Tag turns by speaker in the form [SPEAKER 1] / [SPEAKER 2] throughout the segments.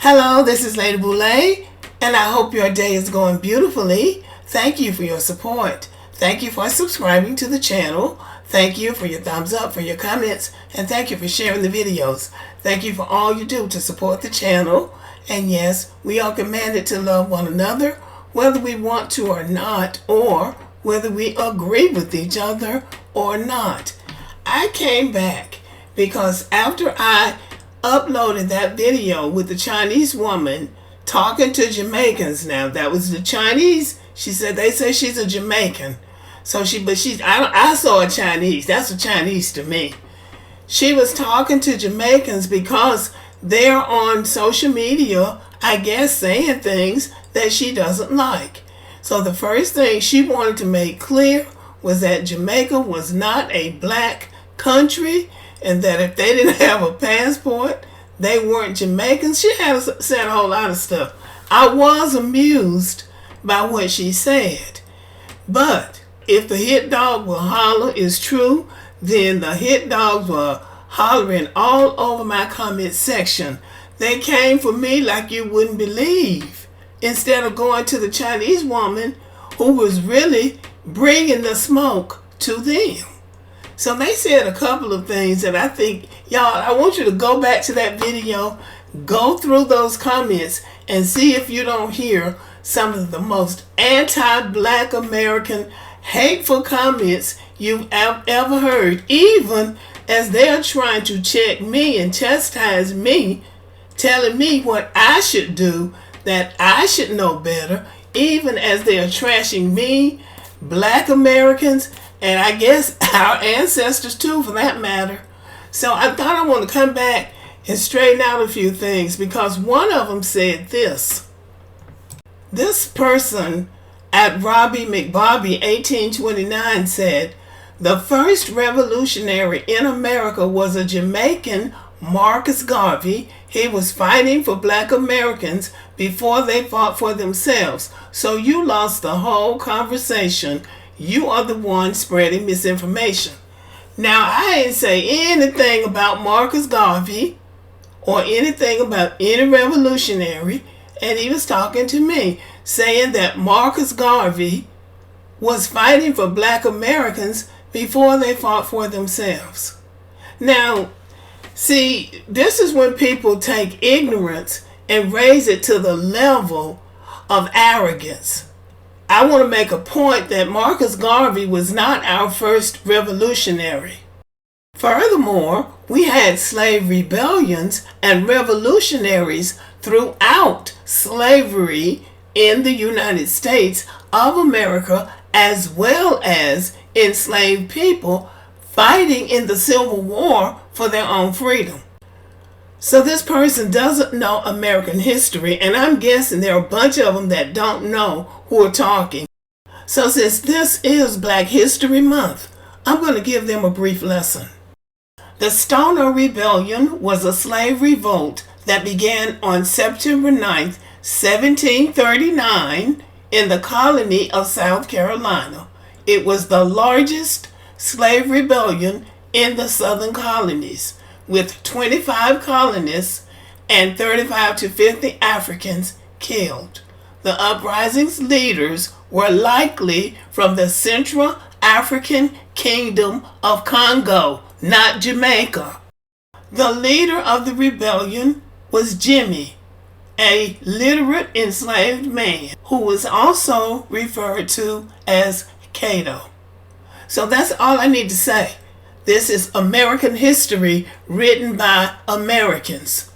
[SPEAKER 1] Hello, this is Lady Boulay, and I hope your day is going beautifully. Thank you for your support. Thank you for subscribing to the channel. Thank you for your thumbs up, for your comments, and thank you for sharing the videos. Thank you for all you do to support the channel. And yes, we are commanded to love one another, whether we want to or not, or whether we agree with each other or not. I came back because after I uploaded that video with the Chinese woman talking to Jamaicans. Now that was the Chinese. She said they say she's a Jamaican. So I saw a Chinese. That's a Chinese to me. She was talking to Jamaicans because they're on social media, I guess, saying things that she doesn't like. So the first thing she wanted to make clear was that Jamaica was not a black country, and that if they didn't have a passport, they weren't Jamaicans. She had said a whole lot of stuff. I was amused by what she said. But if the hit dog will holler is true, then the hit dogs were hollering all over my comment section. They came for me like you wouldn't believe, instead of going to the Chinese woman who was really bringing the smoke to them. So they said a couple of things that I think, y'all, I want you to go back to that video, go through those comments, and see if you don't hear some of the most anti-black American hateful comments you've ever heard, even as they're trying to check me and chastise me, telling me what I should do, that I should know better, even as they are trashing me, black Americans, and I guess our ancestors too, for that matter. So I thought I want to come back and straighten out a few things, because one of them said this. This person at Robbie McBobby 1829 said, the first revolutionary in America was a Jamaican, Marcus Garvey. He was fighting for black Americans before they fought for themselves. So you lost the whole conversation. You are the one spreading misinformation. Now, I didn't say anything about Marcus Garvey or anything about any revolutionary, and he was talking to me, saying that Marcus Garvey was fighting for black Americans before they fought for themselves. Now, see, this is when people take ignorance and raise it to the level of arrogance. I want to make a point that Marcus Garvey was not our first revolutionary. Furthermore, we had slave rebellions and revolutionaries throughout slavery in the United States of America, as well as enslaved people fighting in the Civil War for their own freedom. So this person doesn't know American history, and I'm guessing there are a bunch of them that don't know who are talking. So since this is Black History Month, I'm going to give them a brief lesson. The Stoner Rebellion was a slave revolt that began on September 9th, 1739 in the colony of South Carolina. It was the largest slave rebellion in the southern colonies, with 25 colonists and 35 to 50 Africans killed. The uprising's leaders were likely from the Central African Kingdom of Congo, not Jamaica. The leader of the rebellion was Jimmy, a literate enslaved man who was also referred to as Cato. So that's all I need to say. This is American history written by Americans.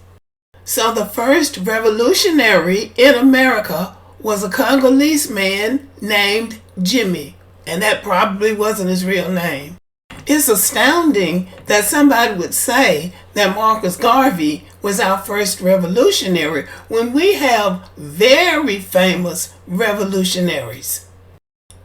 [SPEAKER 1] So the first revolutionary in America was a Congolese man named Jimmy, and that probably wasn't his real name. It's astounding that somebody would say that Marcus Garvey was our first revolutionary when we have very famous revolutionaries.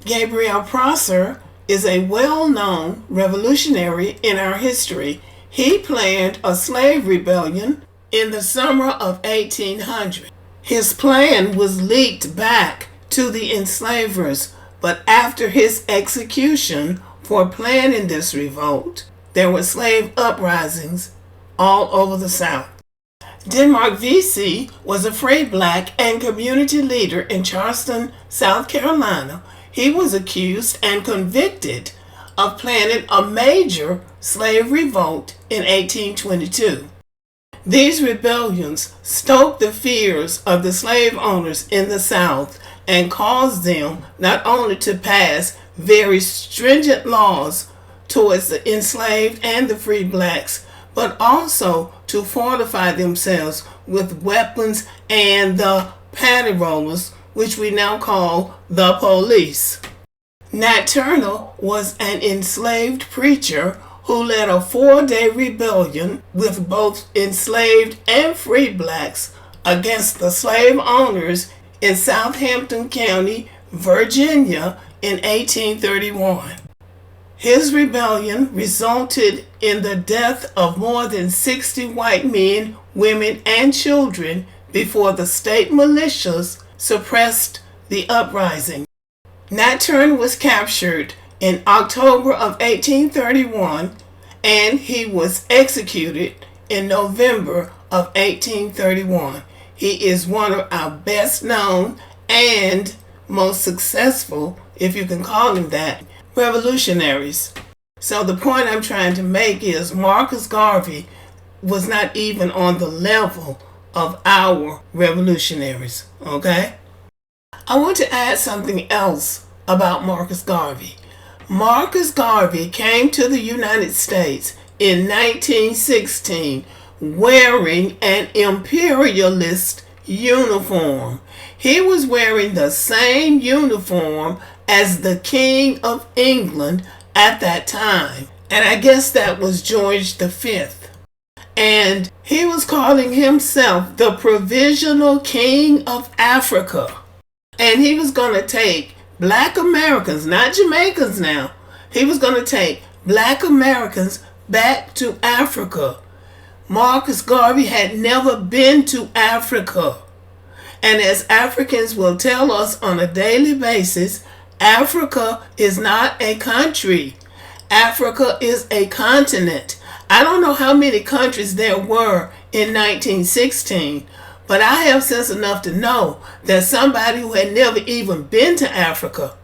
[SPEAKER 1] Gabriel Prosser is a well-known revolutionary in our history. He planned a slave rebellion in the summer of 1800. His plan was leaked back to the enslavers, but after his execution for planning this revolt, there were slave uprisings all over the South. Denmark VC was a free black and community leader in Charleston, South Carolina. He was accused and convicted of planning a major slave revolt in 1822. These rebellions stoked the fears of the slave owners in the South and caused them not only to pass very stringent laws towards the enslaved and the free blacks, but also to fortify themselves with weapons and the panty rollers, which we now call the police. Nat Turner was an enslaved preacher who led a 4-day rebellion with both enslaved and free blacks against the slave owners in Southampton County, Virginia in 1831. His rebellion resulted in the death of more than 60 white men, women, and children before the state militias suppressed the uprising. Nat Turner was captured in October of 1831 and he was executed in November of 1831. He is one of our best known and most successful, if you can call him that, revolutionaries. So the point I'm trying to make is Marcus Garvey was not even on the level of our revolutionaries, okay? I want to add something else about Marcus Garvey. Marcus Garvey came to the United States in 1916 wearing an imperialist uniform. He was wearing the same uniform as the King of England at that time. And I guess that was George V. And he was calling himself the Provisional King of Africa. And he was going to take black Americans, not Jamaicans now. He was going to take black Americans back to Africa. Marcus Garvey had never been to Africa. And as Africans will tell us on a daily basis, Africa is not a country. Africa is a continent. I don't know how many countries there were in 1916, but I have sense enough to know that somebody who had never even been to Africa,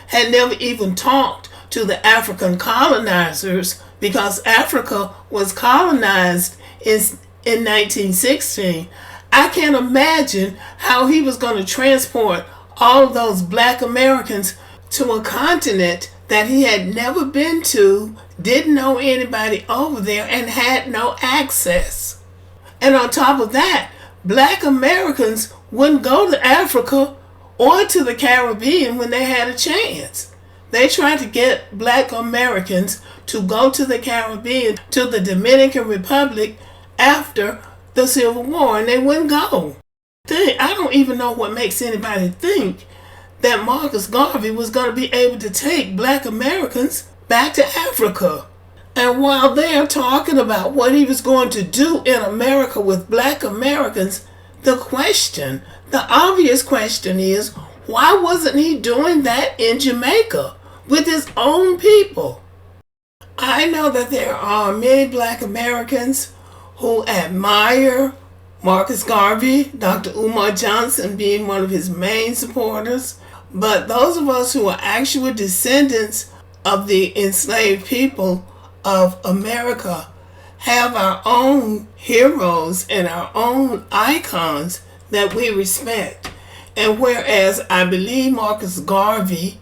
[SPEAKER 1] had never even talked to the African colonizers, because Africa was colonized in 1916. I can't imagine how he was going to transport all of those black Americans to a continent that he had never been to, didn't know anybody over there, and had no access. And on top of that, black Americans wouldn't go to Africa or to the Caribbean when they had a chance. They tried to get black Americans to go to the Caribbean, to the Dominican Republic after the Civil War, and they wouldn't go. I don't even know what makes anybody think that Marcus Garvey was going to be able to take black Americans back to Africa. And while they're talking about what he was going to do in America with black Americans, the obvious question is, why wasn't he doing that in Jamaica with his own people? I know that there are many black Americans who admire Marcus Garvey, Dr. Umar Johnson being one of his main supporters. But those of us who are actual descendants of the enslaved people of America have our own heroes and our own icons that we respect. And whereas I believe Marcus Garvey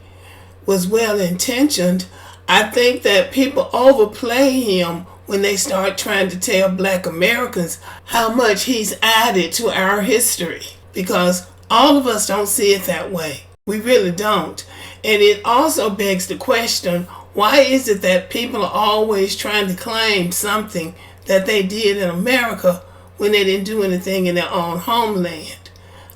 [SPEAKER 1] was well-intentioned, I think that people overplay him when they start trying to tell black Americans how much he's added to our history, because all of us don't see it that way. We really don't. And it also begs the question, why is it that people are always trying to claim something that they did in America when they didn't do anything in their own homeland?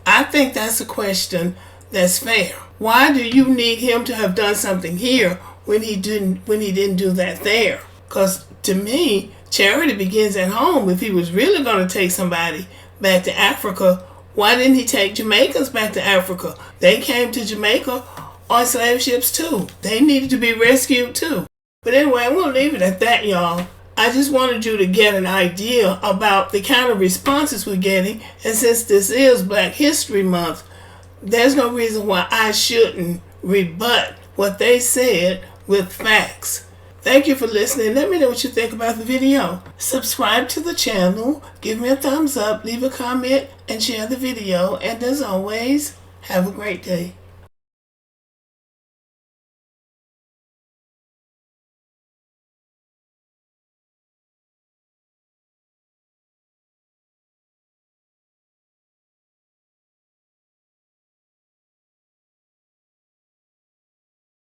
[SPEAKER 1] I think that's a question that's fair. Why do you need him to have done something here when he didn't do that there? Because to me, charity begins at home. If he was really going to take somebody back to Africa, why didn't he take Jamaicans back to Africa? They came to Jamaica on slave ships too. They needed to be rescued too. But anyway, I'm going to leave it at that, y'all. I just wanted you to get an idea about the kind of responses we're getting. And since this is Black History Month, there's no reason why I shouldn't rebut what they said with facts. Thank you for listening. Let me know what you think about the video. Subscribe to the channel, give me a thumbs up, leave a comment, and share the video. And as always, have a great day.